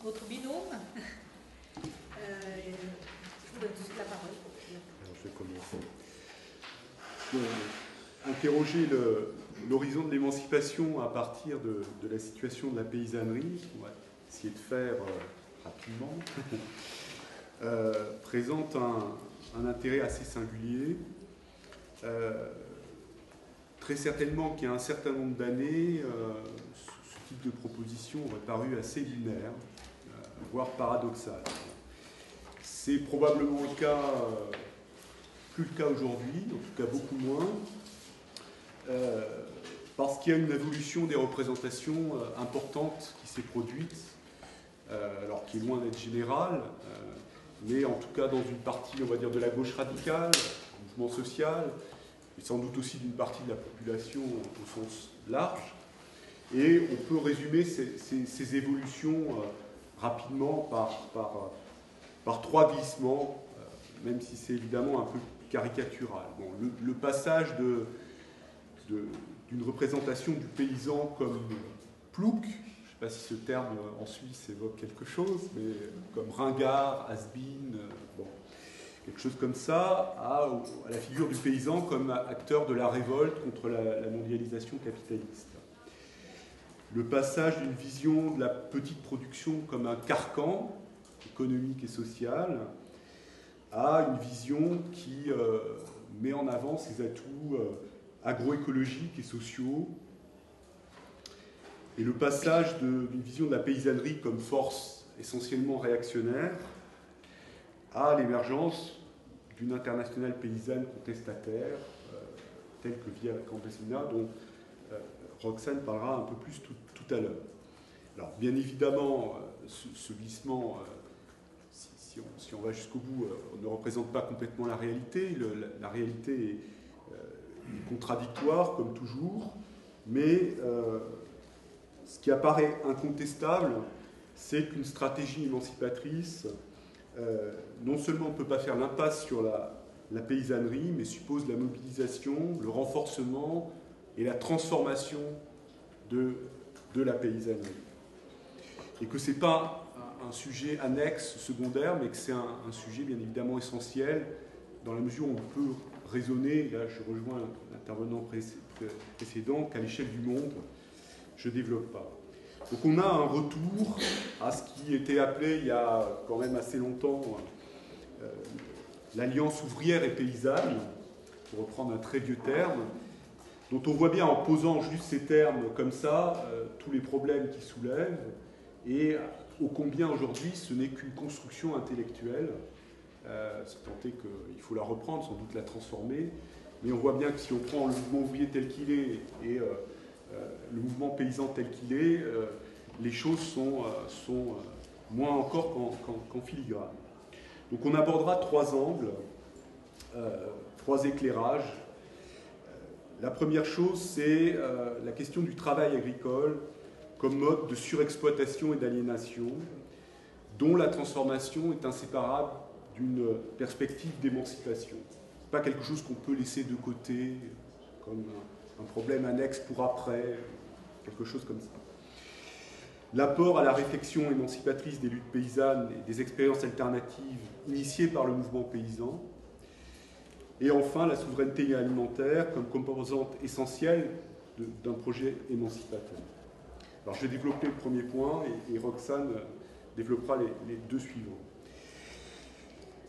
votre binôme. Je vous donne tout de suite la parole. Alors, je vais commencer. Bon, interroger l'horizon de l'émancipation à partir de la situation de la paysannerie, on va essayer de faire rapidement, présente un intérêt assez singulier. Très certainement qu'il y a un certain nombre d'années, ce type de proposition aurait paru assez lunaire, voire paradoxal. C'est probablement le cas, plus le cas aujourd'hui, en tout cas beaucoup moins, parce qu'il y a une évolution des représentations importante qui s'est produite, alors qui est loin d'être générale, mais en tout cas dans une partie, on va dire, de la gauche radicale, du mouvement social, et sans doute aussi d'une partie de la population au sens large. Et on peut résumer ces évolutions rapidement par trois glissements, même si c'est évidemment un peu caricatural. Bon, le passage d'une représentation du paysan comme plouc, je ne sais pas si ce terme en Suisse évoque quelque chose, mais comme ringard, has-been, bon, quelque chose comme ça, à la figure du paysan comme acteur de la révolte contre la mondialisation capitaliste. Le passage d'une vision de la petite production comme un carcan économique et social à une vision qui met en avant ses atouts agroécologiques et sociaux, et le passage d'une vision de la paysannerie comme force essentiellement réactionnaire à l'émergence d'une internationale paysanne contestataire, telle que Via Campesina, dont Roxane parlera un peu plus tout à l'heure. Alors, bien évidemment, ce glissement, si on va jusqu'au bout, ne représente pas complètement la réalité. La réalité est contradictoire, comme toujours, mais ce qui apparaît incontestable, c'est qu'une stratégie émancipatrice, non seulement ne peut pas faire l'impasse sur la paysannerie, mais suppose la mobilisation, le renforcement et la transformation de la paysannerie. Et que ce n'est pas un sujet annexe, secondaire, mais que c'est un sujet bien évidemment essentiel, dans la mesure où on peut raisonner, là je rejoins l'intervenant précédent, qu'à l'échelle du monde, je ne développe pas. Donc on a un retour à ce qui était appelé il y a quand même assez longtemps l'alliance ouvrière et paysanne, pour reprendre un très vieux terme, dont on voit bien en posant juste ces termes comme ça, tous les problèmes qu'ils soulèvent, et ô combien aujourd'hui ce n'est qu'une construction intellectuelle, c'est tant est qu'il faut la reprendre, sans doute la transformer, mais on voit bien que si on prend le mouvement ouvrier tel qu'il est et le mouvement paysan tel qu'il est, les choses sont moins encore qu'en filigrane. Donc on abordera trois angles, trois éclairages. La première chose, c'est la question du travail agricole comme mode de surexploitation et d'aliénation, dont la transformation est inséparable d'une perspective d'émancipation. Ce n'est pas quelque chose qu'on peut laisser de côté comme un problème annexe pour après, quelque chose comme ça. L'apport à la réflexion émancipatrice des luttes paysannes et des expériences alternatives initiées par le mouvement paysan. Et enfin, la souveraineté alimentaire comme composante essentielle d'un projet émancipateur. Alors, je vais développer le premier point et Roxane développera les deux suivants.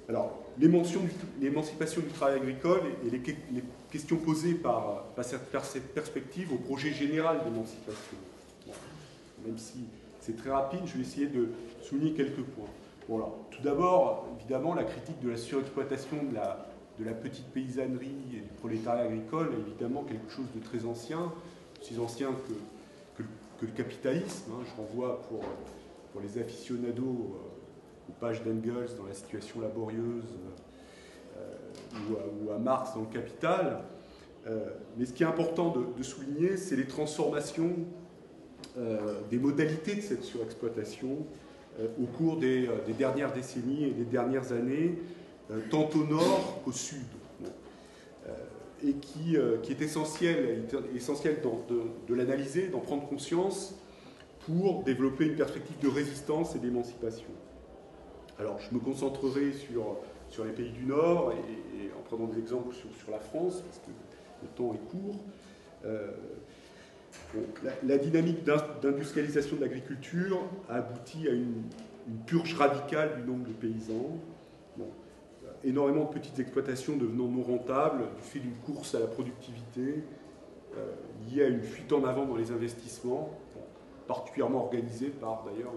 Alors, l'émancipation du travail agricole et les questions posées par cette perspective au projet général d'émancipation. Bon, même si c'est très rapide, je vais essayer de souligner quelques points. Bon, alors, tout d'abord, évidemment, la critique de la surexploitation de la petite paysannerie et du prolétariat agricole est évidemment quelque chose de très ancien, aussi ancien que le capitalisme. Hein. Je renvoie pour les aficionados aux pages d'Engels dans La situation laborieuse ou à Marx dans Le Capital. Mais ce qui est important de souligner, c'est les transformations des modalités de cette surexploitation au cours des dernières décennies et des dernières années, tant au nord qu'au sud. Et qui est essentiel de l'analyser, d'en prendre conscience pour développer une perspective de résistance et d'émancipation. Alors, je me concentrerai sur les pays du Nord et en prenant des exemples sur la France, parce que le temps est court. La dynamique d'industrialisation de l'agriculture a abouti à une purge radicale du nombre de paysans. Bon, énormément de petites exploitations devenant non rentables du fait d'une course à la productivité liée à une fuite en avant dans les investissements, particulièrement organisée par d'ailleurs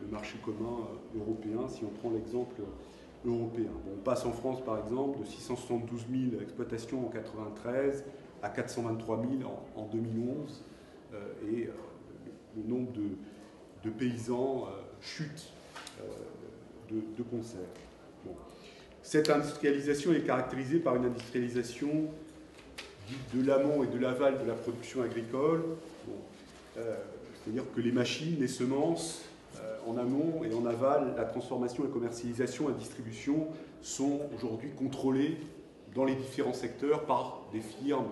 le marché commun européen, si on prend l'exemple européen. Bon, on passe en France par exemple de 672 000 exploitations en 1993 à 423 000 en 2011 et le nombre de paysans chute de concert. Bon. Cette industrialisation est caractérisée par une industrialisation dite de l'amont et de l'aval de la production agricole. Bon. C'est-à-dire que les machines, les semences, en amont et en aval, la transformation, la commercialisation, la distribution sont aujourd'hui contrôlées dans les différents secteurs par des firmes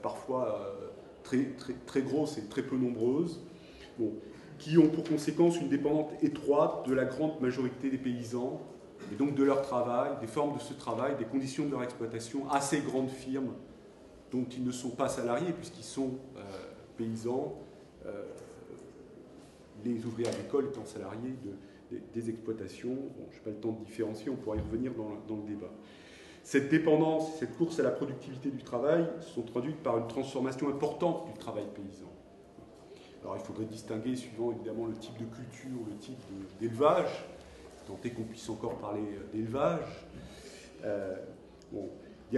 parfois très grosses et très peu nombreuses, bon, qui ont pour conséquence une dépendance étroite de la grande majorité des paysans, et donc de leur travail, des formes de ce travail, des conditions de leur exploitation à ces grandes firmes dont ils ne sont pas salariés puisqu'ils sont paysans, les ouvriers agricoles étant salariés des exploitations. Bon, je n'ai pas le temps de différencier, on pourra y revenir dans le débat. Cette dépendance, cette course à la productivité du travail sont traduites par une transformation importante du travail paysan. Alors il faudrait distinguer, suivant évidemment le type de culture, le type d'élevage, tant est qu'on puisse encore parler d'élevage. Bon, il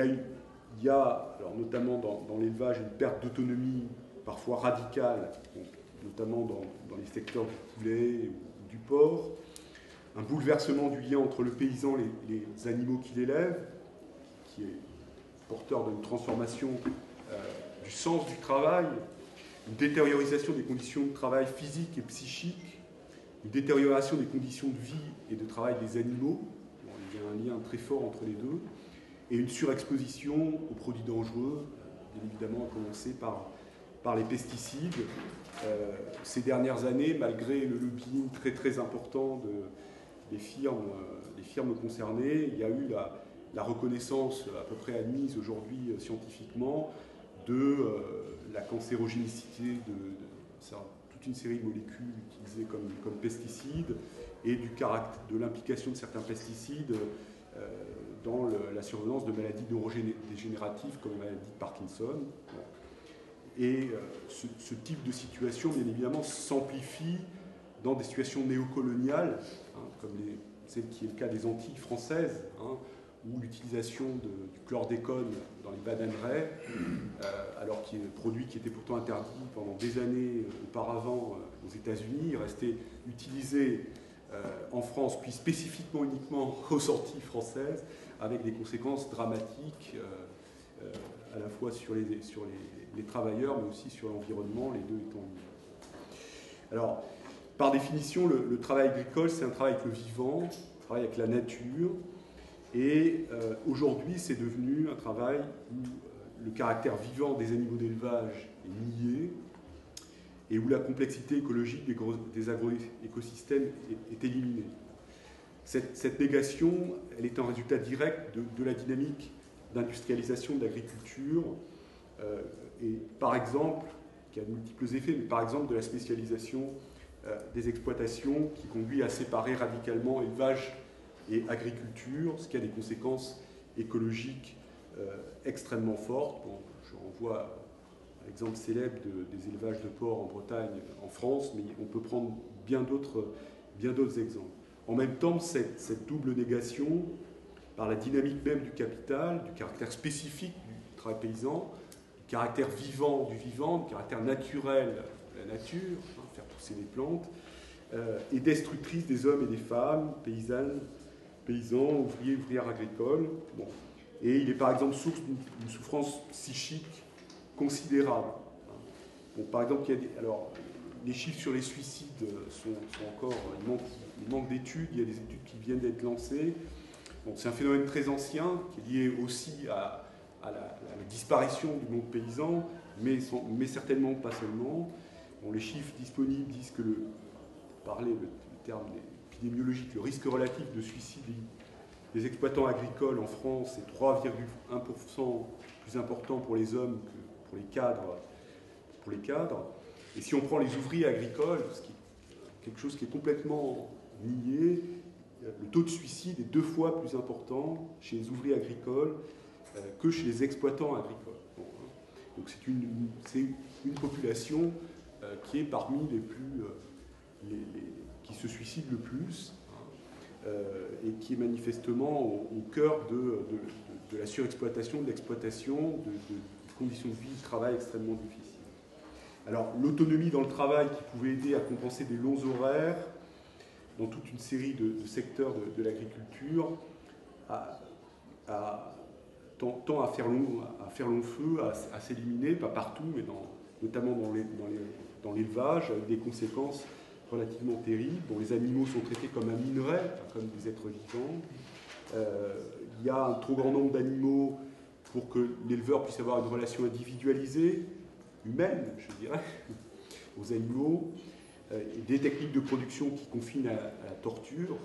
y a alors, notamment dans l'élevage une perte d'autonomie parfois radicale, donc, notamment dans les secteurs du poulet ou du porc, un bouleversement du lien entre le paysan et les animaux qu'il élève, qui est porteur d'une transformation du sens du travail, une détériorisation des conditions de travail physiques et psychiques, une détérioration des conditions de vie et de travail des animaux, bon, il y a un lien très fort entre les deux, et une surexposition aux produits dangereux, bien évidemment à commencer par les pesticides. Ces dernières années, malgré le lobbying très très important des firmes concernées, il y a eu la reconnaissance à peu près admise aujourd'hui scientifiquement de la cancérogénicité de toute une série de molécules utilisées comme pesticides et de l'implication de certains pesticides dans la survenance de maladies neurodégénératives comme la maladie de Parkinson. Et ce type de situation, bien évidemment, s'amplifie dans des situations néocoloniales, comme celle qui est le cas des Antilles françaises, où l'utilisation du chlordécone dans les bananeraies, alors qu'il y a un produit qui était pourtant interdit pendant des années auparavant aux États-Unis, restait utilisé en France, puis spécifiquement uniquement aux Antilles françaises, avec des conséquences dramatiques à la fois sur les travailleurs, mais aussi sur l'environnement, les deux étant liés. Alors, par définition, le travail agricole, c'est un travail avec le vivant, un travail avec la nature, et aujourd'hui, c'est devenu un travail où le caractère vivant des animaux d'élevage est nié, et où la complexité écologique des agroécosystèmes est éliminée. Cette négation, elle est un résultat direct de la dynamique d'industrialisation de l'agriculture, et par exemple, qui a de multiples effets, mais par exemple de la spécialisation des exploitations qui conduit à séparer radicalement élevage et agriculture, ce qui a des conséquences écologiques extrêmement fortes. Bon, je renvoie à l'exemple célèbre des élevages de porcs en Bretagne, en France, mais on peut prendre bien d'autres exemples. En même temps, cette double négation, par la dynamique même du capital, du caractère spécifique du travail paysan, du caractère vivant du vivant, du caractère naturel de la nature, faire pousser les plantes, est destructrice des hommes et des femmes, paysannes, paysans, ouvriers, ouvrières agricoles. Bon. Et il est par exemple source d'une souffrance psychique considérable. Bon, par exemple, alors, les chiffres sur les suicides sont encore... Il manque d'études, il y a des études qui viennent d'être lancées. Bon, c'est un phénomène très ancien qui est lié aussi à la disparition du monde paysan, mais certainement pas seulement. Bon, les chiffres disponibles disent que, le terme épidémiologique, le risque relatif de suicide des exploitants agricoles en France est 3,1% plus important pour les hommes que pour les cadres. Et si on prend les ouvriers agricoles, ce qui est quelque chose qui est complètement nié, le taux de suicide est 2 fois plus important chez les ouvriers agricoles que chez les exploitants agricoles. Bon, hein. Donc c'est une population qui est parmi les plus... qui se suicident le plus, hein, et qui est manifestement au cœur de la surexploitation, de l'exploitation, de conditions de vie, de travail extrêmement difficiles. Alors, l'autonomie dans le travail qui pouvait aider à compenser des longs horaires dans toute une série de secteurs de l'agriculture tend à faire long feu, à s'éliminer, pas partout, mais notamment dans l'élevage, avec des conséquences relativement terribles. Bon, les animaux sont traités comme un minerai, comme des êtres vivants. Il y a un trop grand nombre d'animaux pour que l'éleveur puisse avoir une relation individualisée, humaine, je dirais, aux animaux. Des techniques de production qui confinent à la torture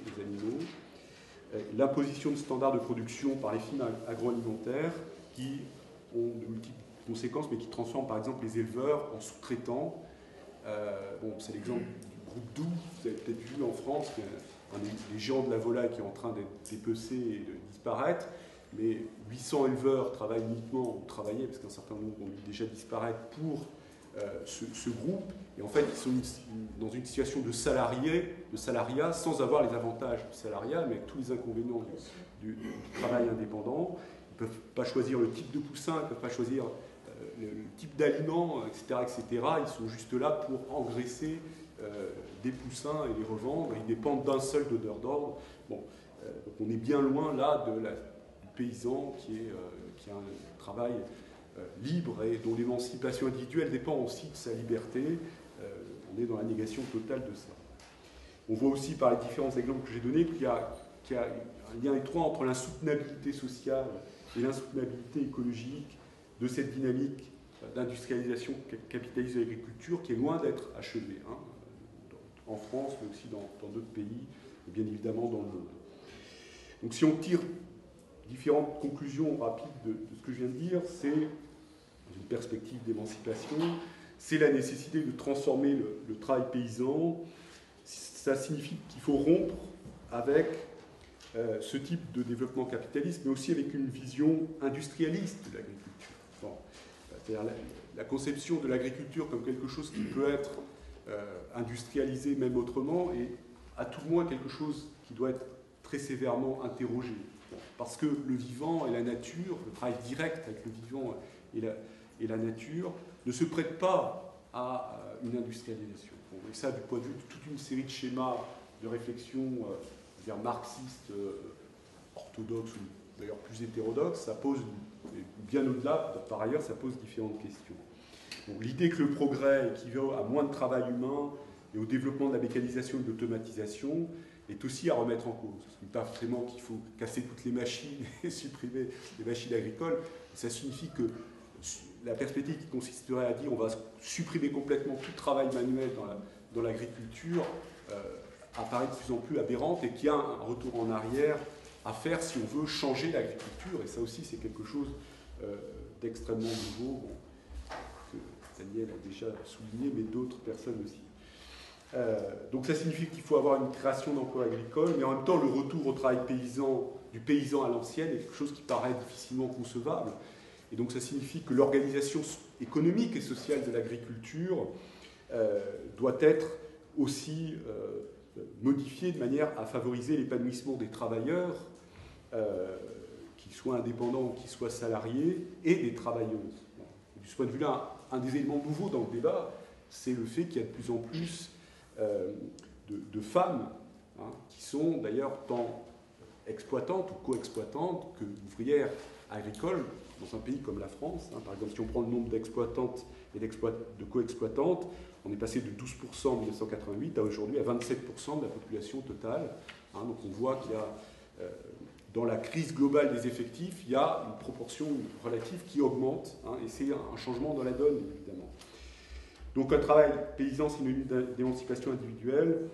des animaux. L'imposition de standards de production par les firmes agroalimentaires qui ont de multiples conséquences, mais qui transforment par exemple les éleveurs en sous-traitants. Bon, c'est l'exemple du groupe Doux, vous avez peut-être vu en France, les géants de la volaille qui est en train d'être dépecé et de disparaître, mais 800 éleveurs travaillent uniquement, ou travaillaient, parce qu'un certain nombre ont déjà disparaître pour ce groupe, et en fait ils sont dans une situation de salariat sans avoir les avantages du salariat, mais avec tous les inconvénients du travail indépendant. Ils ne peuvent pas choisir le type de poussin, ils ne peuvent pas choisir le type d'aliment, etc., etc. Ils sont juste là pour engraisser des poussins et les revendre. Ils dépendent d'un seul donneur d'ordre. Bon, donc on est bien loin là du paysan qui a un travail libre et dont l'émancipation individuelle dépend aussi de sa liberté. On est dans la négation totale de ça. On voit aussi par les différents exemples que j'ai donnés qu'il y a un lien étroit entre l'insoutenabilité sociale et l'insoutenabilité écologique de cette dynamique d'industrialisation capitaliste de l'agriculture qui est loin d'être achevée, hein, en France, mais aussi dans d'autres pays, et bien évidemment dans le monde. Donc si on tire différentes conclusions rapides de ce que je viens de dire, c'est, dans une perspective d'émancipation, c'est la nécessité de transformer le travail paysan. Ça signifie qu'il faut rompre avec ce type de développement capitaliste, mais aussi avec une vision industrialiste de l'agriculture. Bon, c'est-à-dire la conception de l'agriculture comme quelque chose qui peut être industrialisé même autrement, et à tout le moins quelque chose qui doit être très sévèrement interrogé. Parce que le vivant et la nature, le travail direct avec le vivant et la nature, ne se prête pas à une industrialisation. Bon, et ça, du point de vue de toute une série de schémas de réflexion marxistes, orthodoxes, ou d'ailleurs plus hétérodoxes, ça pose, bien au-delà, par ailleurs, ça pose différentes questions. L'idée que le progrès équivaut à moins de travail humain et au développement de la mécanisation et de l'automatisation est aussi à remettre en cause. Ce n'est pas forcément qu'il faut casser toutes les machines et supprimer les machines agricoles. Ça signifie que la perspective qui consisterait à dire on va supprimer complètement tout travail manuel dans l'agriculture apparaît de plus en plus aberrante, et qu'il y a un retour en arrière à faire si on veut changer l'agriculture. Et ça aussi, c'est quelque chose d'extrêmement nouveau, bon, que Daniel a déjà souligné, mais d'autres personnes aussi. Donc ça signifie qu'il faut avoir une création d'emplois agricoles, mais en même temps le retour au travail paysan, du paysan à l'ancienne, est quelque chose qui paraît difficilement concevable. Et donc ça signifie que l'organisation économique et sociale de l'agriculture doit être aussi modifiée de manière à favoriser l'épanouissement des travailleurs, qu'ils soient indépendants ou qu'ils soient salariés, et des travailleuses. Bon. De ce point de vue-là, un des éléments nouveaux dans le débat, c'est le fait qu'il y a de plus en plus de femmes, hein, qui sont d'ailleurs tant exploitantes ou co-exploitantes que ouvrières agricoles dans un pays comme la France. Hein. Par exemple, si on prend le nombre d'exploitantes et de co-exploitantes, on est passé de 12% en 1988 à aujourd'hui à 27% de la population totale. Hein. Donc on voit qu'il y a, dans la crise globale des effectifs, il y a une proportion relative qui augmente, hein, et c'est un changement dans la donne, évidemment. Donc un travail paysan synonyme d'émancipation individuelle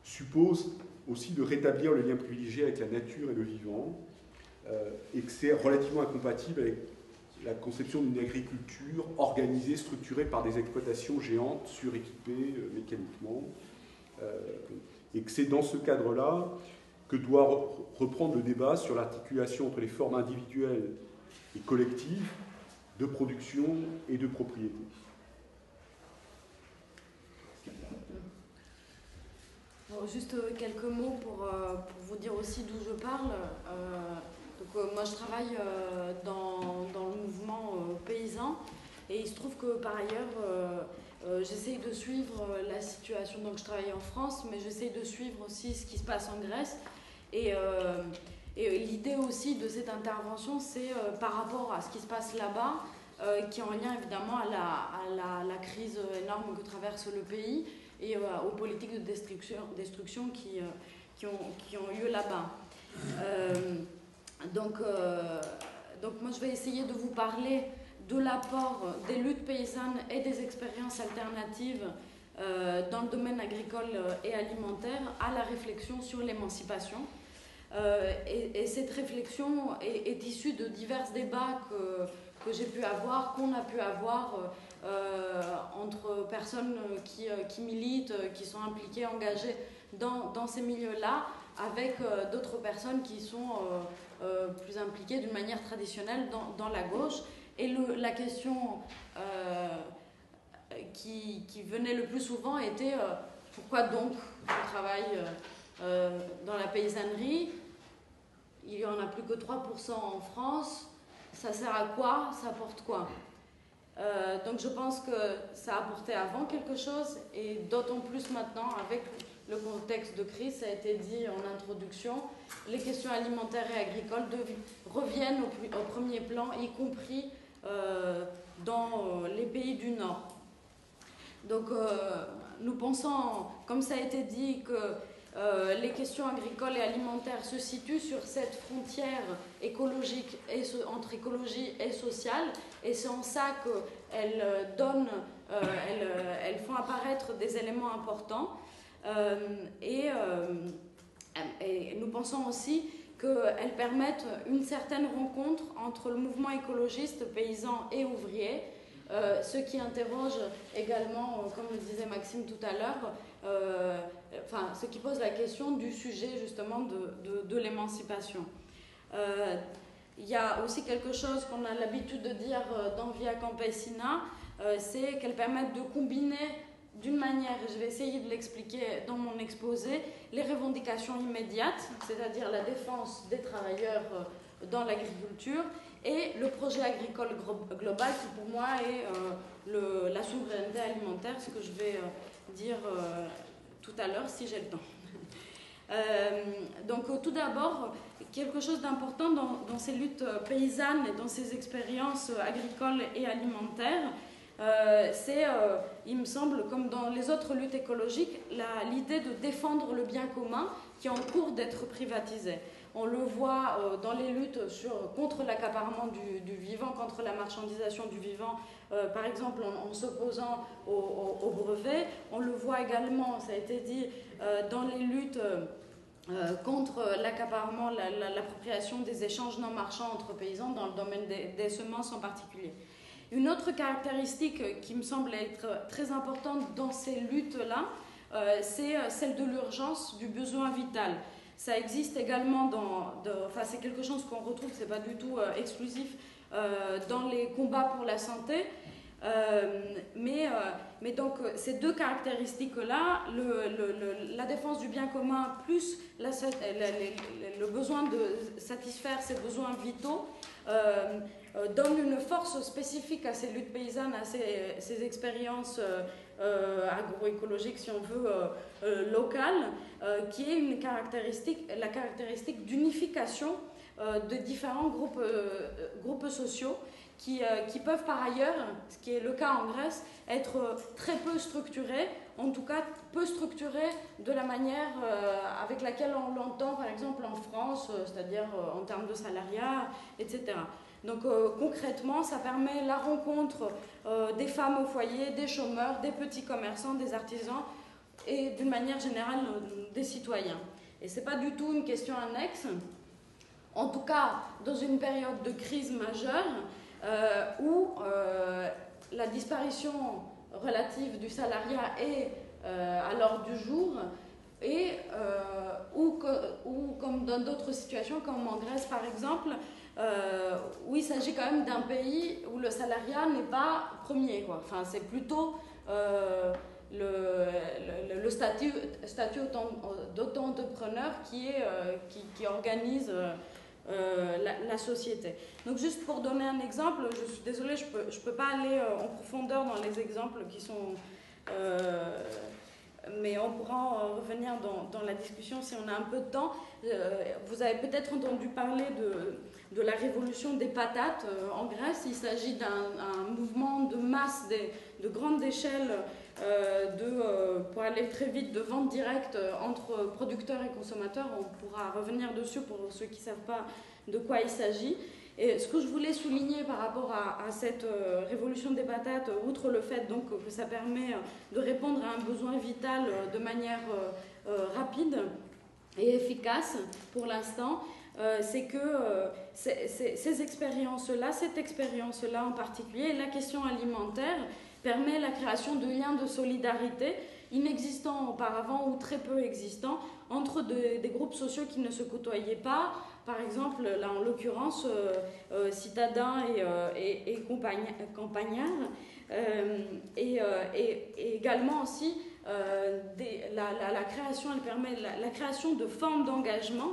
suppose aussi de rétablir le lien privilégié avec la nature et le vivant, et que c'est relativement incompatible avec la conception d'une agriculture organisée, structurée par des exploitations géantes, suréquipées mécaniquement, et que c'est dans ce cadre-là que doit reprendre le débat sur l'articulation entre les formes individuelles et collectives de production et de propriété. Bon, juste quelques mots pour vous dire aussi d'où je parle. Moi, je travaille dans le mouvement paysan, et il se trouve que par ailleurs, j'essaye de suivre la situation. Donc, je travaille en France, mais j'essaye de suivre aussi ce qui se passe en Grèce. Et l'idée aussi de cette intervention, c'est par rapport à ce qui se passe là-bas, qui est en lien évidemment à la crise énorme que traverse le pays et aux politiques de destruction qui ont lieu là-bas. Donc moi, je vais essayer de vous parler de l'apport des luttes paysannes et des expériences alternatives dans le domaine agricole et alimentaire à la réflexion sur l'émancipation. Et cette réflexion est issue de divers débats que j'ai pu avoir, qu'on a pu avoir entre personnes qui militent, qui sont impliquées, engagées dans ces milieux-là, avec d'autres personnes qui sont plus impliquées d'une manière traditionnelle dans la gauche. Et la question qui venait le plus souvent était pourquoi donc on travaille dans la paysannerie? Il n'y en a plus que 3% en France. Ça sert à quoi? Ça apporte quoi? Donc je pense que ça apportait avant quelque chose, et d'autant plus maintenant avec le contexte de crise. Ça a été dit en introduction, les questions alimentaires et agricoles reviennent au premier plan, y compris dans les pays du Nord. Donc nous pensons, comme ça a été dit, que les questions agricoles et alimentaires se situent sur cette frontière écologique entre écologie et sociale, et c'est en ça qu'elles elles font apparaître des éléments importants. Et nous pensons aussi qu'elles permettent une certaine rencontre entre le mouvement écologiste, paysan et ouvrier, ce qui interroge également, comme le disait Maxime tout à l'heure, ce qui pose la question du sujet justement de l'émancipation. Il y a aussi quelque chose qu'on a l'habitude de dire dans Via Campesina, c'est qu'elles permettent de combiner d'une manière, et je vais essayer de l'expliquer dans mon exposé, les revendications immédiates, c'est-à-dire la défense des travailleurs dans l'agriculture, et le projet agricole global qui pour moi est la souveraineté alimentaire, ce que je vais dire tout à l'heure si j'ai le temps. Donc tout d'abord, quelque chose d'important dans ces luttes paysannes et dans ces expériences agricoles et alimentaires, c'est, il me semble, comme dans les autres luttes écologiques, l'idée de défendre le bien commun qui est en cours d'être privatisé. On le voit dans les luttes contre l'accaparement du vivant, contre la marchandisation du vivant, par exemple en s'opposant au brevet. On le voit également, ça a été dit, dans les luttes contre l'accaparement, l'appropriation des échanges non marchands entre paysans dans le domaine des semences en particulier. Une autre caractéristique qui me semble être très importante dans ces luttes-là, c'est celle de l'urgence, du besoin vital. Ça existe également c'est quelque chose qu'on retrouve, c'est pas du tout exclusif, dans les combats pour la santé. Mais donc ces deux caractéristiques-là, la défense du bien commun plus le besoin de satisfaire ses besoins vitaux, donne une force spécifique à ces luttes paysannes, à ces expériences agroécologiques, si on veut, locales, qui est la caractéristique d'unification de différents groupes sociaux qui peuvent par ailleurs, ce qui est le cas en Grèce, être très peu structurés, en tout cas peu structurés de la manière avec laquelle on l'entend par exemple en France, c'est-à-dire en termes de salariat, etc. Donc concrètement, ça permet la rencontre des femmes au foyer, des chômeurs, des petits commerçants, des artisans et d'une manière générale des citoyens. Et ce n'est pas du tout une question annexe, en tout cas dans une période de crise majeure où la disparition relative du salariat est à l'ordre du jour et ou comme dans d'autres situations, comme en Grèce par exemple, où il s'agit quand même d'un pays où le salariat n'est pas premier, quoi. Enfin, c'est plutôt le statut d'auto-entrepreneur qui organise la société. Donc juste pour donner un exemple, je suis désolée, je peux pas aller en profondeur dans les exemples qui sont... mais on pourra revenir dans la discussion si on a un peu de temps. Vous avez peut-être entendu parler de la révolution des patates en Grèce. Il s'agit d'un mouvement de masse, de grande échelle, pour aller très vite, de vente directe entre producteurs et consommateurs. On pourra revenir dessus pour ceux qui ne savent pas de quoi il s'agit. Et ce que je voulais souligner par rapport à cette révolution des patates, outre le fait donc, que ça permet de répondre à un besoin vital de manière rapide et efficace pour l'instant, c'est que ces expériences-là, cette expérience-là en particulier, la question alimentaire, permet la création de liens de solidarité inexistants auparavant ou très peu existants entre des groupes sociaux qui ne se côtoyaient pas. Par exemple, là en l'occurrence, citadins et campagnards, et également aussi la création, elle permet la création de formes d'engagement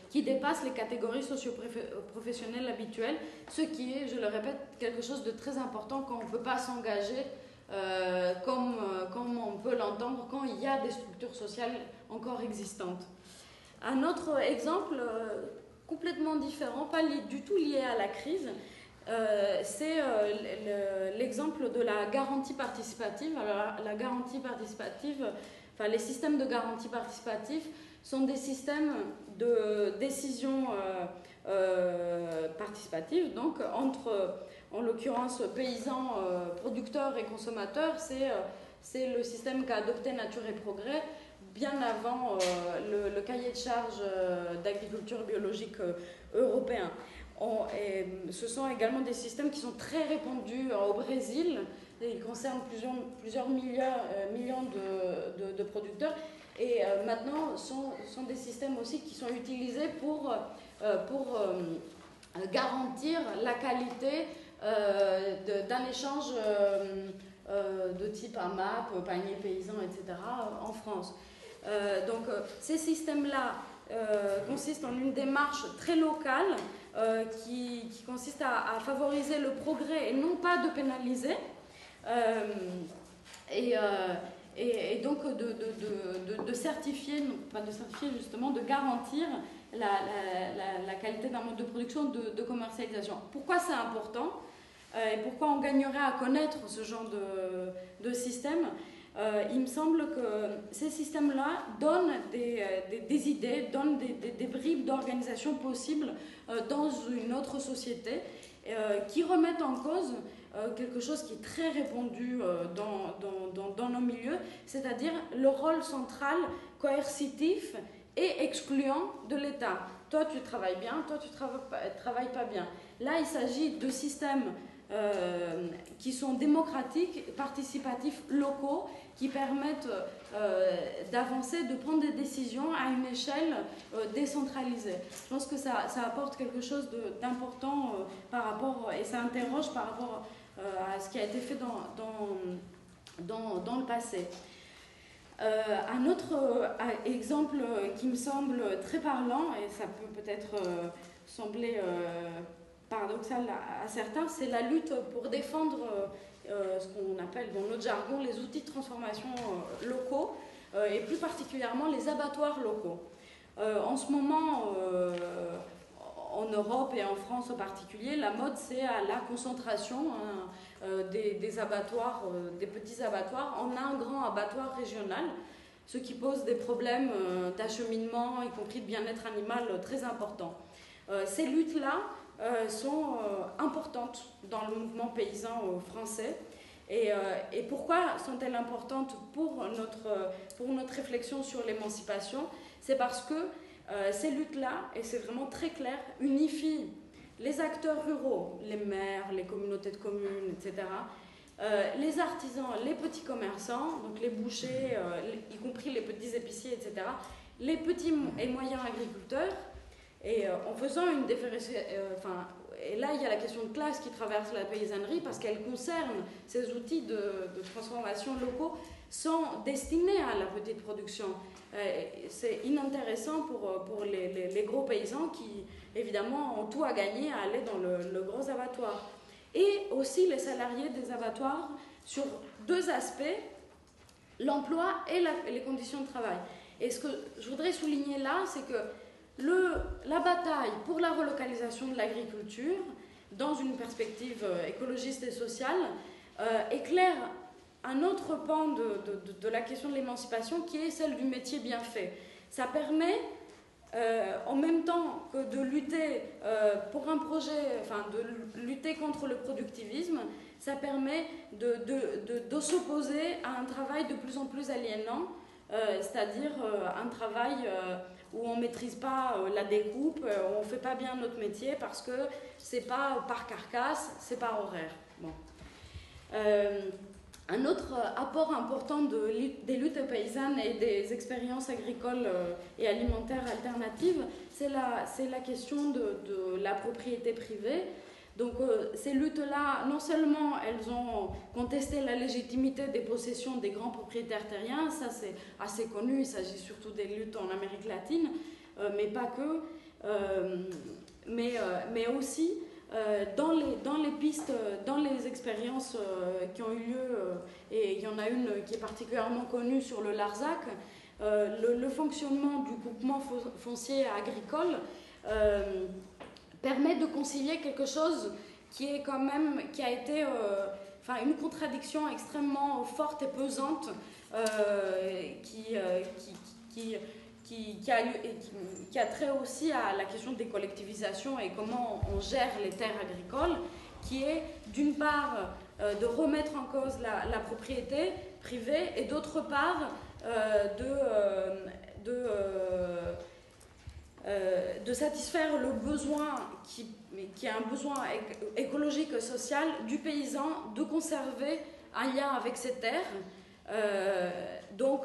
qui dépassent les catégories socio-professionnelles habituelles, ce qui est, je le répète, quelque chose de très important quand on ne peut pas s'engager comme on peut l'entendre quand il y a des structures sociales encore existantes. Un autre exemple complètement différent, pas du tout lié à la crise, c'est l'exemple de la garantie participative. Alors, la garantie participative, enfin les systèmes de garantie participative sont des systèmes de décision participative, donc entre, en l'occurrence, paysans, producteurs et consommateurs. C'est le système qu'a adopté Nature et Progrès bien avant le cahier de charges d'agriculture biologique européen. Ce sont également des systèmes qui sont très répandus au Brésil. Ils concernent plusieurs millions de producteurs. Et maintenant, sont des systèmes aussi qui sont utilisés pour garantir la qualité d'un échange de type AMAP, panier paysan, etc. en France. Donc ces systèmes-là consistent en une démarche très locale qui consiste à favoriser le progrès et non pas de pénaliser. Et donc de certifier, non pas de certifier justement, de garantir la qualité d'un mode de production, de commercialisation. Pourquoi c'est important et pourquoi on gagnerait à connaître ce genre de système? Il me semble que ces systèmes-là donnent des idées, donnent des bribes d'organisation possibles dans une autre société qui remettent en cause quelque chose qui est très répandu dans nos milieux, c'est-à-dire le rôle central, coercitif et excluant de l'État. Toi, tu travailles bien, toi, tu travailles pas bien. Là, il s'agit de systèmes qui sont démocratiques, participatifs, locaux, qui permettent d'avancer, de prendre des décisions à une échelle décentralisée. Je pense que ça apporte quelque chose d'important par rapport, et ça interroge par rapport à ce qui a été fait dans le passé. Un autre exemple qui me semble très parlant, et ça peut peut-être sembler paradoxal à certains, c'est la lutte pour défendre ce qu'on appelle dans notre jargon les outils de transformation locaux, et plus particulièrement les abattoirs locaux. En ce moment, en Europe et en France en particulier, la mode c'est à la concentration des abattoirs, des petits abattoirs en un grand abattoir régional, ce qui pose des problèmes d'acheminement, y compris de bien-être animal, très importants. Ces luttes-là sont importantes dans le mouvement paysan français. Et pourquoi sont-elles importantes pour notre réflexion sur l'émancipation? C'est parce que ces luttes-là, et c'est vraiment très clair, unifient les acteurs ruraux, les maires, les communautés de communes, etc., les artisans, les petits commerçants, donc les bouchers, y compris les petits épiciers, etc., les petits et moyens agriculteurs, et en faisant une différenciation, et là il y a la question de classe qui traverse la paysannerie parce qu'elle concerne ces outils de transformation locaux sont destinés à la petite production. C'est inintéressant pour les gros paysans qui évidemment ont tout à gagner à aller dans le gros abattoir. Et aussi les salariés des abattoirs sur deux aspects, l'emploi et les conditions de travail. Et ce que je voudrais souligner là, c'est que la bataille pour la relocalisation de l'agriculture, dans une perspective écologiste et sociale, éclaire un autre pan de la question de l'émancipation qui est celle du métier bien fait. Ça permet, en même temps que de lutter pour un projet, de lutter contre le productivisme, ça permet de s'opposer à un travail de plus en plus aliénant, c'est-à-dire un travail où on ne maîtrise pas la découpe, où on ne fait pas bien notre métier parce que c'est pas par carcasse, c'est par horaire. Bon. Un autre apport important des luttes paysannes et des expériences agricoles et alimentaires alternatives, c'est la question de la propriété privée. Donc ces luttes-là, non seulement elles ont contesté la légitimité des possessions des grands propriétaires terriens, ça c'est assez connu, il s'agit surtout des luttes en Amérique latine, mais pas que, mais aussi dans les pistes, dans les expériences qui ont eu lieu, et il y en a une qui est particulièrement connue sur le Larzac, le fonctionnement du groupement foncier agricole permet de concilier quelque chose qui a été une contradiction extrêmement forte et pesante qui a trait aussi à la question des collectivisations et comment on gère les terres agricoles, qui est d'une part de remettre en cause la propriété privée et d'autre part de satisfaire le besoin qui est un besoin écologique et social du paysan de conserver un lien avec ses terres. Donc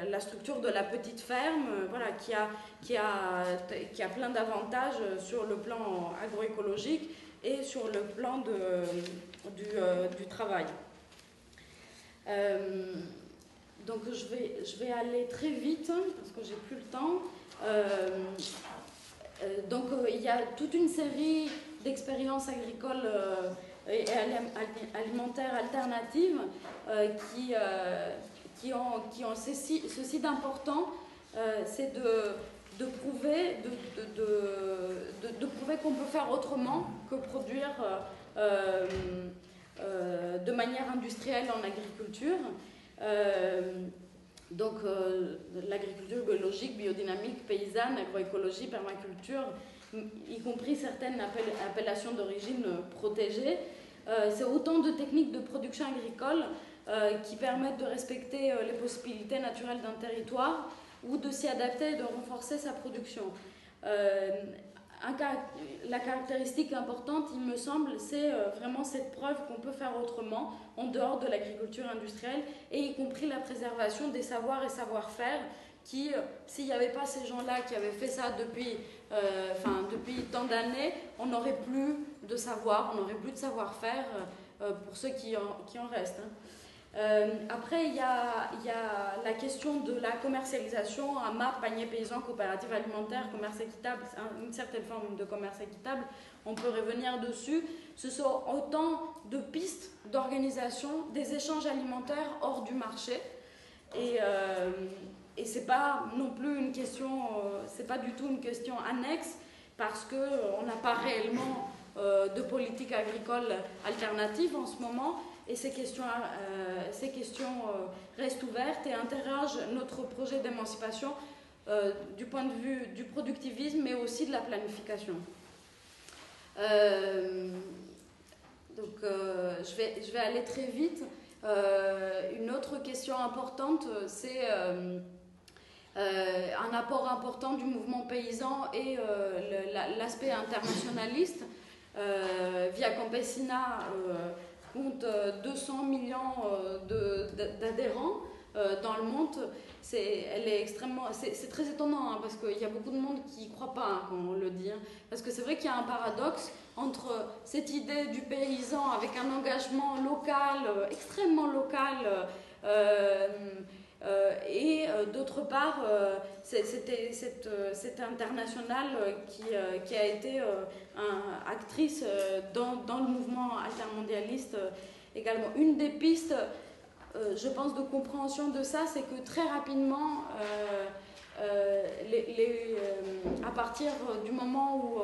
la structure de la petite ferme, qui a plein d'avantages sur le plan agroécologique et sur le plan du travail. Donc je vais aller très vite parce que j'ai plus le temps. Donc il y a toute une série d'expériences agricoles et alimentaires alternatives qui ont ceci d'important, c'est de prouver qu'on peut faire autrement que produire de manière industrielle en agriculture. Donc l'agriculture biologique, biodynamique, paysanne, agroécologie, permaculture, y compris certaines appellations d'origine protégée. C'est autant de techniques de production agricole qui permettent de respecter les possibilités naturelles d'un territoire ou de s'y adapter et de renforcer sa production. La caractéristique importante, il me semble, c'est vraiment cette preuve qu'on peut faire autrement en dehors de l'agriculture industrielle et y compris la préservation des savoirs et savoir-faire qui, s'il n'y avait pas ces gens-là qui avaient fait ça depuis tant d'années, on n'aurait plus de savoir, on n'aurait plus de savoir-faire pour ceux qui en restent. Après, il y a la question de la commercialisation, AMAP, panier paysan, coopérative alimentaire, commerce équitable, une certaine forme de commerce équitable, on peut revenir dessus. Ce sont autant de pistes d'organisation des échanges alimentaires hors du marché. Et c'est pas non plus une question, c'est pas du tout une question annexe parce qu'on n'a pas réellement de politique agricole alternative en ce moment. Et ces questions restent ouvertes et interrogent notre projet d'émancipation du point de vue du productivisme, mais aussi de la planification. Je vais aller très vite. Une autre question importante, c'est un apport important du mouvement paysan et l'aspect internationaliste. Via Campesina compte 200 millions d'adhérents dans le monde. C'est très étonnant, hein, parce qu'il y a beaucoup de monde qui ne croit pas, hein, quand on le dit, hein, parce que c'est vrai qu'il y a un paradoxe entre cette idée du paysan avec un engagement local, extrêmement local, et d'autre part cette internationale qui a été actrice dans le mouvement altermondialiste également. Une des pistes, je pense, de compréhension de ça, c'est que très rapidement, à partir du moment où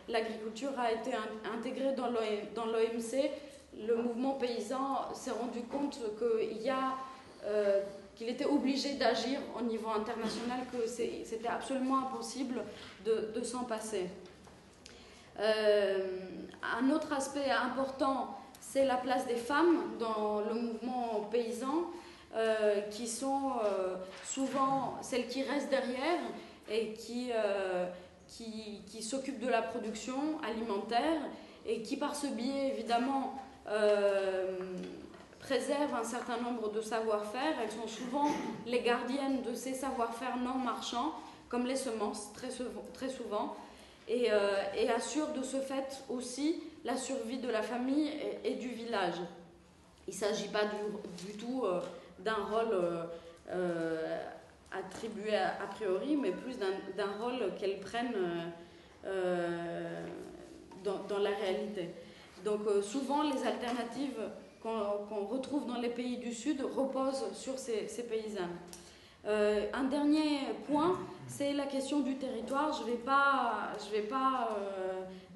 l'agriculture a été intégrée dans l'OMC, le mouvement paysan s'est rendu compte qu'il était obligé d'agir au niveau international, que c'était absolument impossible de s'en passer. Un autre aspect important, c'est la place des femmes dans le mouvement paysan, qui sont souvent celles qui restent derrière et qui s'occupent de la production alimentaire et qui, par ce biais, évidemment, préservent un certain nombre de savoir-faire. Elles sont souvent les gardiennes de ces savoir-faire non marchands, comme les semences, très souvent, et assurent de ce fait aussi la survie de la famille et du village. Il ne s'agit pas du tout d'un rôle attribué a priori, mais plus d'un rôle qu'elles prennent dans la réalité. Donc souvent les alternatives qu'on retrouve dans les pays du Sud reposent sur ces paysannes. Un dernier point, c'est la question du territoire. Je vais pas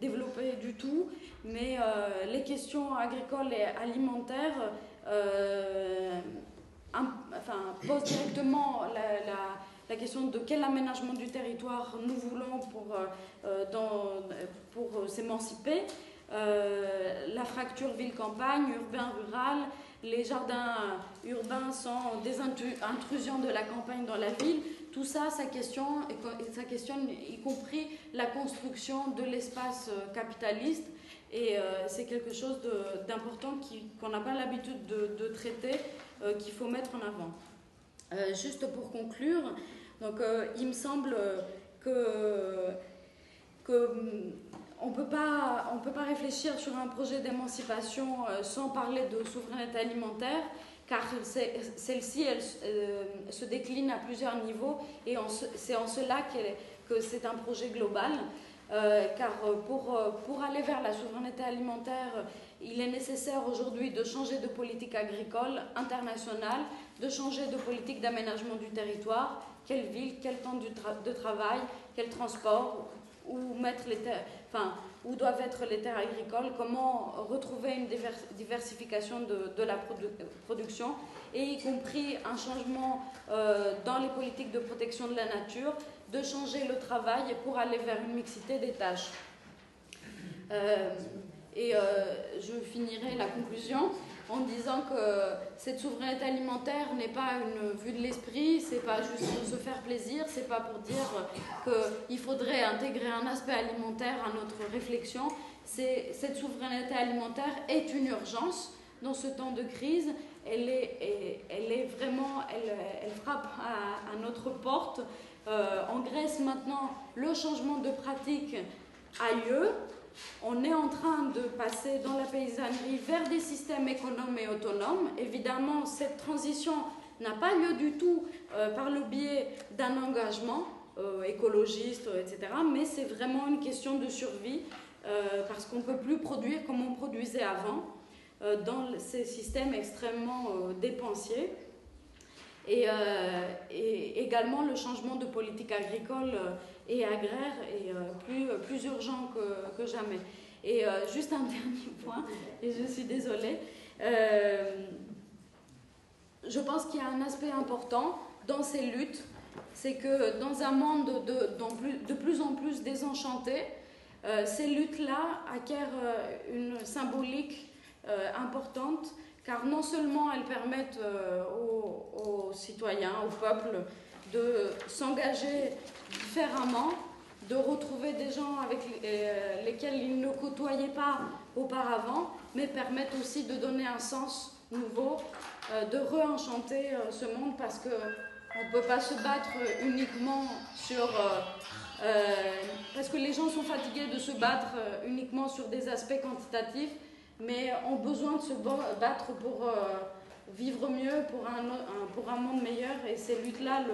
développer du tout, mais les questions agricoles et alimentaires posent directement la question de quel aménagement du territoire nous voulons pour s'émanciper. La fracture ville-campagne, urbain-rural, les jardins urbains sont des intrusions de la campagne dans la ville. Tout ça, ça questionne y compris la construction de l'espace capitaliste, et c'est quelque chose d'important qu'on n'a pas l'habitude de traiter, qu'il faut mettre en avant. Juste pour conclure, donc, il me semble que on ne peut pas réfléchir sur un projet d'émancipation sans parler de souveraineté alimentaire, car celle-ci se décline à plusieurs niveaux, et c'est en cela que c'est un projet global, car pour aller vers la souveraineté alimentaire, il est nécessaire aujourd'hui de changer de politique agricole internationale, de changer de politique d'aménagement du territoire, quelle ville, quel temps de travail, quel transport, où doivent être les terres agricoles, comment retrouver une diversification de la production, et y compris un changement dans les politiques de protection de la nature, de changer le travail pour aller vers une mixité des tâches. Je finirai la conclusion en disant que cette souveraineté alimentaire n'est pas une vue de l'esprit, c'est pas juste se faire plaisir, c'est pas pour dire qu'il faudrait intégrer un aspect alimentaire à notre réflexion. Cette souveraineté alimentaire est une urgence dans ce temps de crise. Elle frappe à notre porte. En Grèce maintenant, le changement de pratique a lieu. On est en train de passer dans la paysannerie vers des systèmes économes et autonomes. Évidemment, cette transition n'a pas lieu du tout par le biais d'un engagement écologiste, etc. Mais c'est vraiment une question de survie, parce qu'on ne peut plus produire comme on produisait avant dans ces systèmes extrêmement dépensiers. Et également, le changement de politique agricole et agraire est plus urgent que jamais. Et juste un dernier point, et je suis désolée, je pense qu'il y a un aspect important dans ces luttes, c'est que dans un monde de plus en plus désenchanté, Ces luttes-là acquièrent une symbolique importante, car non seulement elles permettent aux citoyens, au peuple, de s'engager différemment, de retrouver des gens avec lesquels ils ne côtoyaient pas auparavant, mais permettent aussi de donner un sens nouveau, de re-enchanter ce monde, parce qu'on ne peut pas se battre uniquement sur... parce que les gens sont fatigués de se battre uniquement sur des aspects quantitatifs, mais ont besoin de se battre pour vivre mieux, pour un monde meilleur, et ces luttes-là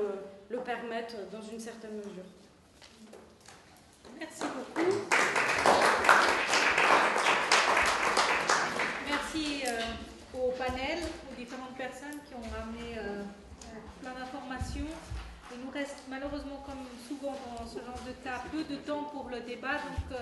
le permettent dans une certaine mesure. Merci beaucoup. Merci au panel, aux différentes personnes qui ont ramené plein d'informations. Il nous reste malheureusement, comme souvent dans ce genre de cas, peu de temps pour le débat. Donc,